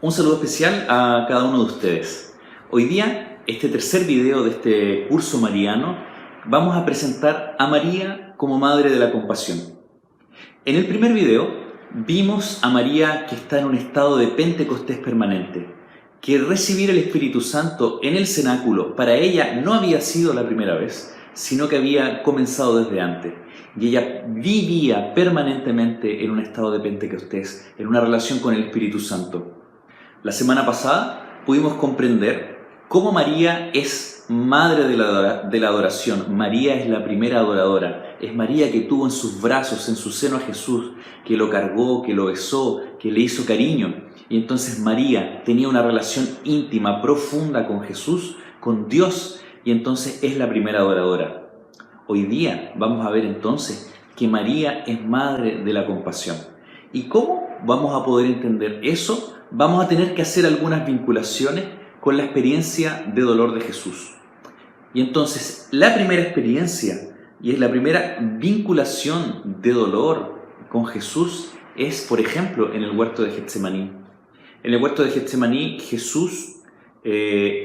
Un saludo especial a cada uno de ustedes. Hoy día, este tercer video de este curso mariano, vamos a presentar a María como Madre de la Compasión. En el primer video vimos a María que está en un estado de Pentecostés permanente, que recibir el Espíritu Santo en el cenáculo para ella no había sido la primera vez, sino que había comenzado desde antes. Y ella vivía permanentemente en un estado de Pentecostés, en una relación con el Espíritu Santo. La semana pasada pudimos comprender cómo María es madre de la adoración. María es la primera adoradora. Es María que tuvo en sus brazos, en su seno a Jesús, que lo cargó, que lo besó, que le hizo cariño. Y entonces María tenía una relación íntima, profunda con Jesús, con Dios, y entonces es la primera adoradora. Hoy día vamos a ver entonces que María es madre de la compasión. ¿Y cómo vamos a poder entender eso? Vamos a tener que hacer algunas vinculaciones con la experiencia de dolor de Jesús. Y entonces, la primera experiencia y es la primera vinculación de dolor con Jesús es, por ejemplo, en el huerto de Getsemaní. En el huerto de Getsemaní, Jesús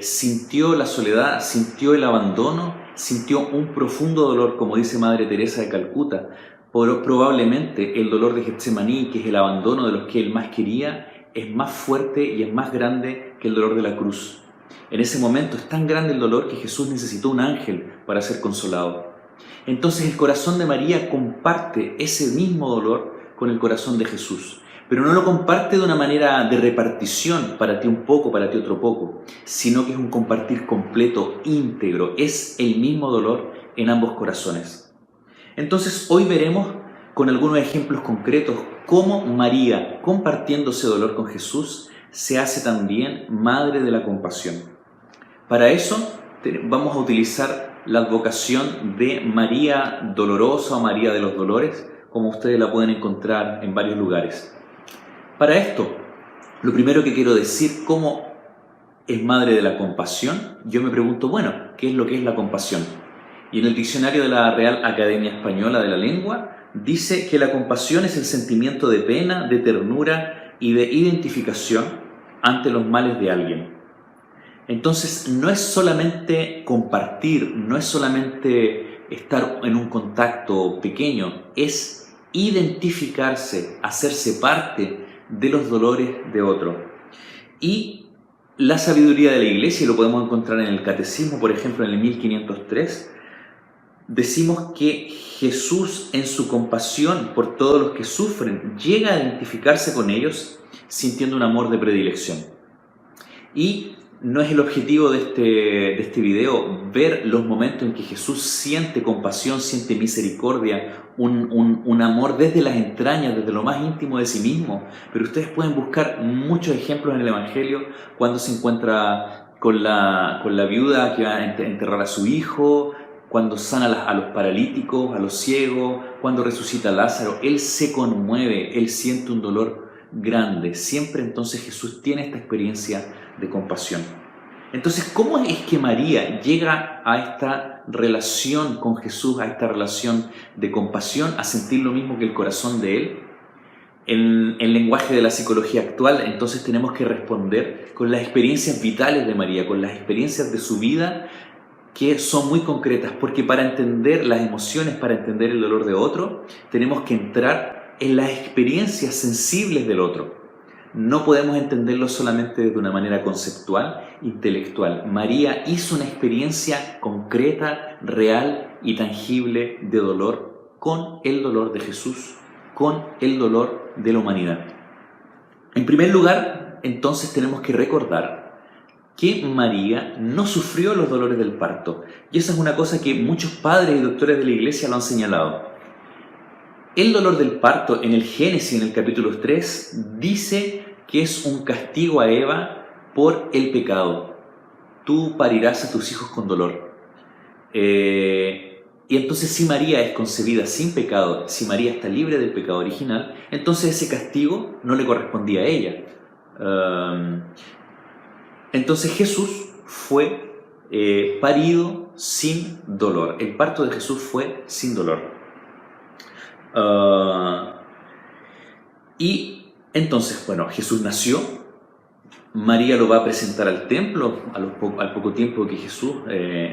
sintió la soledad, sintió el abandono, sintió un profundo dolor, como dice Madre Teresa de Calcuta. Probablemente el dolor de Getsemaní, que es el abandono de los que él más quería, es más fuerte y es más grande que el dolor de la cruz. En ese momento es tan grande el dolor que Jesús necesitó un ángel para ser consolado. Entonces el corazón de María comparte ese mismo dolor con el corazón de Jesús, pero no lo comparte de una manera de repartición, para ti un poco, para ti otro poco, sino que es un compartir completo, íntegro, es el mismo dolor en ambos corazones. Entonces hoy veremos con algunos ejemplos concretos cómo María, compartiendo ese dolor con Jesús, se hace también madre de la compasión. Para eso vamos a utilizar la advocación de María Dolorosa o María de los Dolores, como ustedes la pueden encontrar en varios lugares. Para esto, lo primero que quiero decir, ¿cómo es madre de la compasión? Yo me pregunto, bueno, ¿qué es lo que es la compasión? Y en el diccionario de la Real Academia Española de la Lengua dice que la compasión es el sentimiento de pena, de ternura y de identificación ante los males de alguien. Entonces no es solamente compartir, no es solamente estar en un contacto pequeño, es identificarse, hacerse parte de los dolores de otro. Y la sabiduría de la Iglesia, y lo podemos encontrar en el Catecismo, por ejemplo en el 1503, decimos que Jesús en su compasión por todos los que sufren llega a identificarse con ellos sintiendo un amor de predilección. Y no es el objetivo de este video ver los momentos en que Jesús siente compasión, siente misericordia, un amor desde las entrañas, desde lo más íntimo de sí mismo. Pero ustedes pueden buscar muchos ejemplos en el Evangelio cuando se encuentra con la viuda que va a enterrar a su hijo, cuando sana a los paralíticos, a los ciegos, cuando resucita a Lázaro. Él se conmueve, él siente un dolor grande. Siempre entonces Jesús tiene esta experiencia de compasión. Entonces, ¿cómo es que María llega a esta relación con Jesús, a esta relación de compasión, a sentir lo mismo que el corazón de Él? En el lenguaje de la psicología actual, entonces tenemos que responder con las experiencias vitales de María, con las experiencias de su vida que son muy concretas, porque para entender las emociones, para entender el dolor de otro, tenemos que entrar en las experiencias sensibles del otro. No podemos entenderlo solamente de una manera conceptual, intelectual. María hizo una experiencia concreta, real y tangible de dolor con el dolor de Jesús, con el dolor de la humanidad. En primer lugar, entonces tenemos que recordar que María no sufrió los dolores del parto. Y esa es una cosa que muchos padres y doctores de la Iglesia lo han señalado. El dolor del parto en el Génesis, en el capítulo 3, dice que es un castigo a Eva por el pecado. Tú parirás a tus hijos con dolor. Y entonces si María es concebida sin pecado, si María está libre del pecado original, entonces ese castigo no le correspondía a ella. Entonces Jesús fue parido sin dolor. El parto de Jesús fue sin dolor. Y entonces, bueno, Jesús nació, María lo va a presentar al templo al poco tiempo que Jesús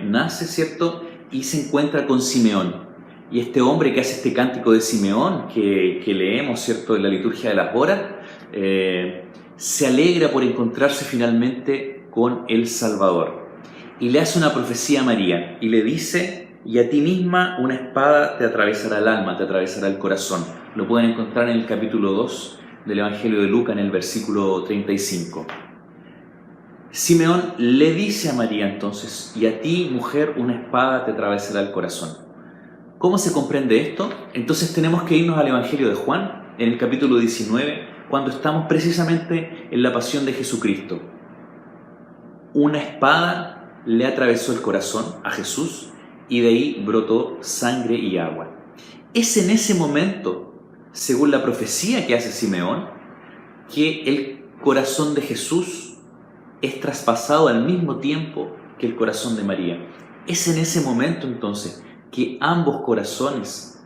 nace, ¿cierto? Y se encuentra con Simeón. Y este hombre que hace este cántico de Simeón, que leemos, ¿cierto?, en la liturgia de las horas, se alegra por encontrarse finalmente con el Salvador. Y le hace una profecía a María y le dice: y a ti misma una espada te atravesará el alma, te atravesará el corazón. Lo pueden encontrar en el capítulo 2 del Evangelio de Lucas, en el versículo 35. Simeón le dice a María entonces: y a ti, mujer, una espada te atravesará el corazón. ¿Cómo se comprende esto? Entonces tenemos que irnos al Evangelio de Juan, en el capítulo 19, cuando estamos precisamente en la pasión de Jesucristo. Una espada le atravesó el corazón a Jesús y de ahí brotó sangre y agua. Es en ese momento, según la profecía que hace Simeón, que el corazón de Jesús es traspasado al mismo tiempo que el corazón de María. Es en ese momento entonces que ambos corazones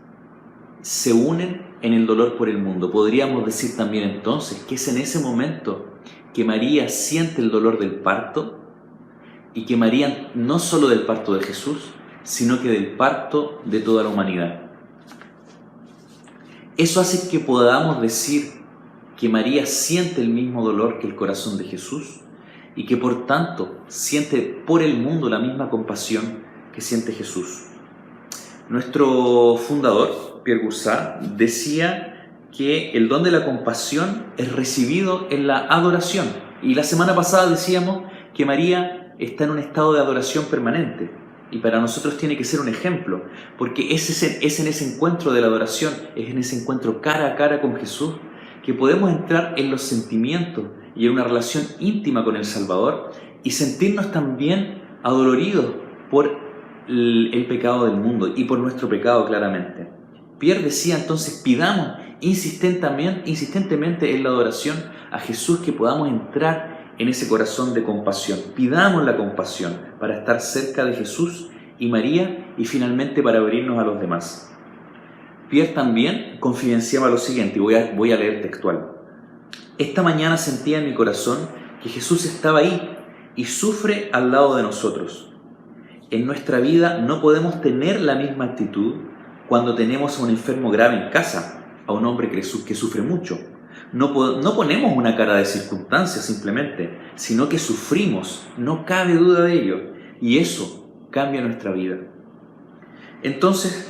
se unen en el dolor por el mundo. Podríamos decir también entonces que es en ese momento que María siente el dolor del parto, y que María no solo del parto de Jesús, sino que del parto de toda la humanidad. Eso hace que podamos decir que María siente el mismo dolor que el corazón de Jesús, y que por tanto siente por el mundo la misma compasión que siente Jesús. Nuestro fundador, Pierre Goursat, decía que el don de la compasión es recibido en la adoración. Y la semana pasada decíamos que María está en un estado de adoración permanente. Y para nosotros tiene que ser un ejemplo, porque es en ese encuentro de la adoración, es en ese encuentro cara a cara con Jesús, que podemos entrar en los sentimientos y en una relación íntima con el Salvador y sentirnos también adoloridos por el pecado del mundo y por nuestro pecado claramente. Pierre decía entonces: pidamos insistentemente en la adoración a Jesús que podamos entrar en ese corazón de compasión. Pidamos la compasión para estar cerca de Jesús y María y finalmente para abrirnos a los demás. Pierre también confidenciaba lo siguiente, y voy a leer textual. Esta mañana sentía en mi corazón que Jesús estaba ahí y sufre al lado de nosotros. En nuestra vida no podemos tener la misma actitud cuando tenemos a un enfermo grave en casa, a un hombre que sufre mucho. No ponemos una cara de circunstancia simplemente, sino que sufrimos, no cabe duda de ello, y eso cambia nuestra vida. Entonces,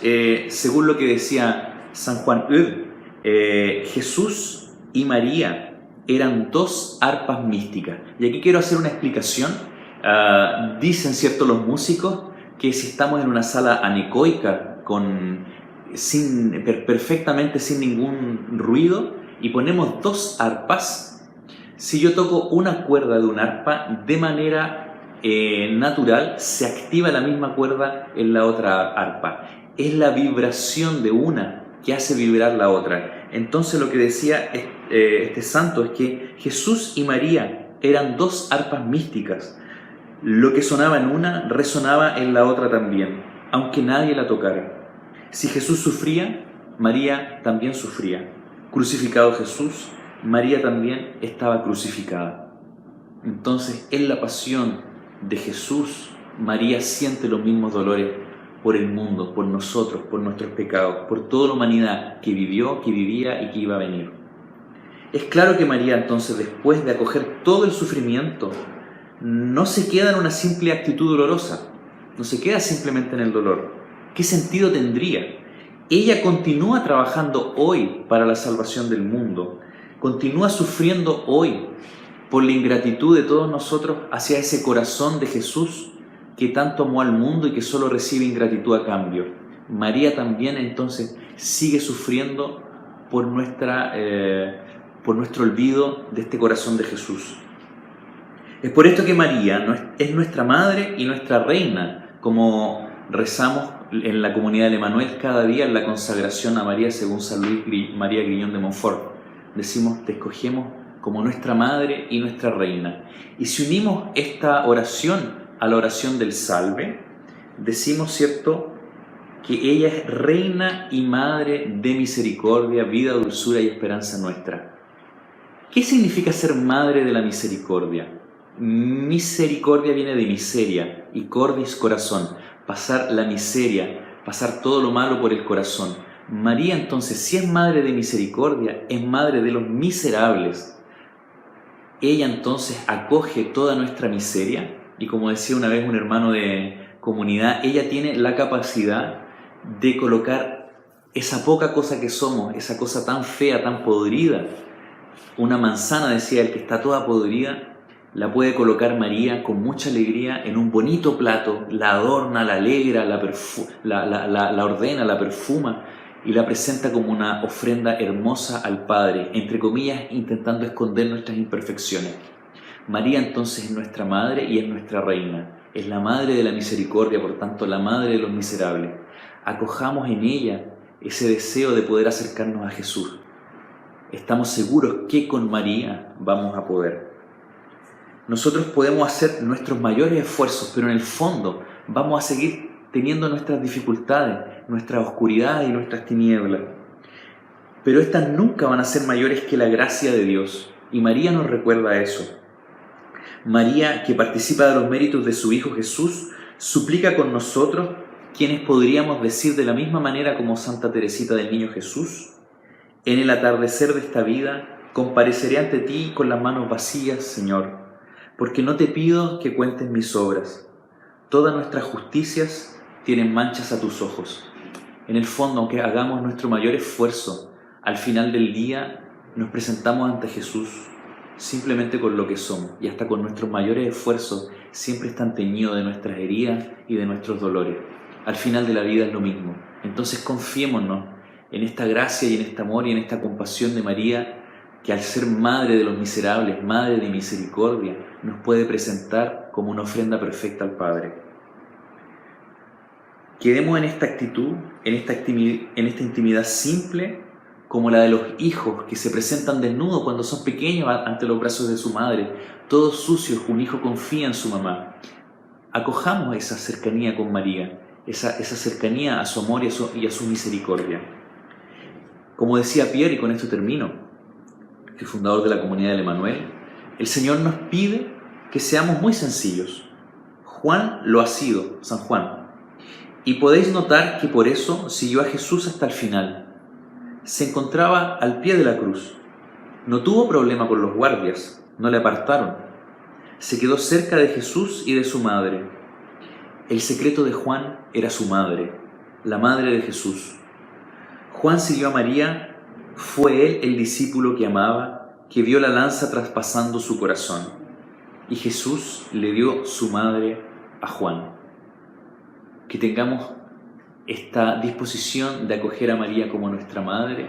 según lo que decía San Juan Eudes, Jesús y María eran dos arpas místicas. Y aquí quiero hacer una explicación. Dicen, ¿cierto?, los músicos que si estamos en una sala anecoica perfectamente sin ningún ruido y ponemos dos arpas, si yo toco una cuerda de un arpa, de manera natural se activa la misma cuerda en la otra arpa. Es la vibración de una que hace vibrar la otra. Entonces lo que decía este santo es que Jesús y María eran dos arpas místicas. Lo que sonaba en una resonaba en la otra también, aunque nadie la tocara. Si Jesús sufría, María también sufría. Crucificado Jesús, María también estaba crucificada. Entonces, en la pasión de Jesús, María siente los mismos dolores por el mundo, por nosotros, por nuestros pecados, por toda la humanidad que vivió, que vivía y que iba a venir. Es claro que María entonces, después de acoger todo el sufrimiento, no se queda en una simple actitud dolorosa, no se queda simplemente en el dolor. ¿Qué sentido tendría? Ella continúa trabajando hoy para la salvación del mundo, continúa sufriendo hoy por la ingratitud de todos nosotros hacia ese corazón de Jesús que tanto amó al mundo y que solo recibe ingratitud a cambio. María también entonces sigue sufriendo por nuestro olvido de este corazón de Jesús. Es por esto que María es nuestra madre y nuestra reina, como rezamos en la comunidad del Emmanuel cada día en la consagración a María según San Luis María Grignon de Montfort. Decimos: te escogemos como nuestra madre y nuestra reina. Y si unimos esta oración a la oración del Salve, decimos, ¿cierto?, que ella es reina y madre de misericordia, vida, dulzura y esperanza nuestra. ¿Qué significa ser madre de la misericordia? Misericordia viene de miseria y cordis corazón, pasar la miseria, pasar todo lo malo por el corazón. María entonces, si es madre de misericordia, es madre de los miserables. Ella entonces acoge toda nuestra miseria y, como decía una vez un hermano de comunidad, ella tiene la capacidad de colocar esa poca cosa que somos, esa cosa tan fea, tan podrida. Una manzana, decía él, que está toda podrida, la puede colocar María con mucha alegría en un bonito plato, la adorna, la alegra, la ordena, la perfuma y la presenta como una ofrenda hermosa al Padre, entre comillas, intentando esconder nuestras imperfecciones. María entonces es nuestra madre y es nuestra reina, es la madre de la misericordia, por tanto la madre de los miserables. Acojamos en ella ese deseo de poder acercarnos a Jesús. Estamos seguros que con María vamos a poder. Nosotros podemos hacer nuestros mayores esfuerzos, pero en el fondo vamos a seguir teniendo nuestras dificultades, nuestras oscuridades y nuestras tinieblas. Pero estas nunca van a ser mayores que la gracia de Dios. Y María nos recuerda eso. María, que participa de los méritos de su Hijo Jesús, suplica con nosotros, quienes podríamos decir de la misma manera como Santa Teresita del Niño Jesús: en el atardecer de esta vida, compareceré ante ti con las manos vacías, Señor, porque no te pido que cuentes mis obras. Todas nuestras justicias tienen manchas a tus ojos. En el fondo, aunque hagamos nuestro mayor esfuerzo, al final del día nos presentamos ante Jesús simplemente con lo que somos, y hasta con nuestros mayores esfuerzos siempre están teñidos de nuestras heridas y de nuestros dolores. Al final de la vida es lo mismo. Entonces confiémonos en esta gracia y en este amor y en esta compasión de María, que al ser madre de los miserables, madre de misericordia, nos puede presentar como una ofrenda perfecta al Padre. Quedemos en esta actitud, en esta intimidad simple, como la de los hijos que se presentan desnudos cuando son pequeños ante los brazos de su madre, todos sucios. Un hijo confía en su mamá. Acojamos esa cercanía con María, esa cercanía a su amor y a su misericordia. Como decía Pierre, y con esto termino, el fundador de la comunidad del Emmanuel, el Señor nos pide que seamos muy sencillos. Juan lo ha sido, San Juan. Y podéis notar que por eso siguió a Jesús hasta el final. Se encontraba al pie de la cruz. No tuvo problema con los guardias, no le apartaron. Se quedó cerca de Jesús y de su madre. El secreto de Juan era su madre, la madre de Jesús. Juan siguió a María, fue él el discípulo que amaba, que vio la lanza traspasando su corazón. Y Jesús le dio su madre a Juan. Que tengamos esta disposición de acoger a María como nuestra madre,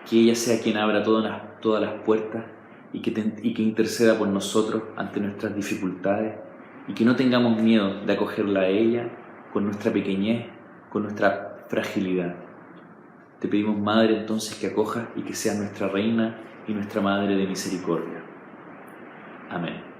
que ella sea quien abra todas las puertas y que interceda por nosotros ante nuestras dificultades, y que no tengamos miedo de acogerla a ella con nuestra pequeñez, con nuestra fragilidad. Te pedimos, Madre, entonces, que acojas y que seas nuestra reina y nuestra Madre de misericordia. Amén.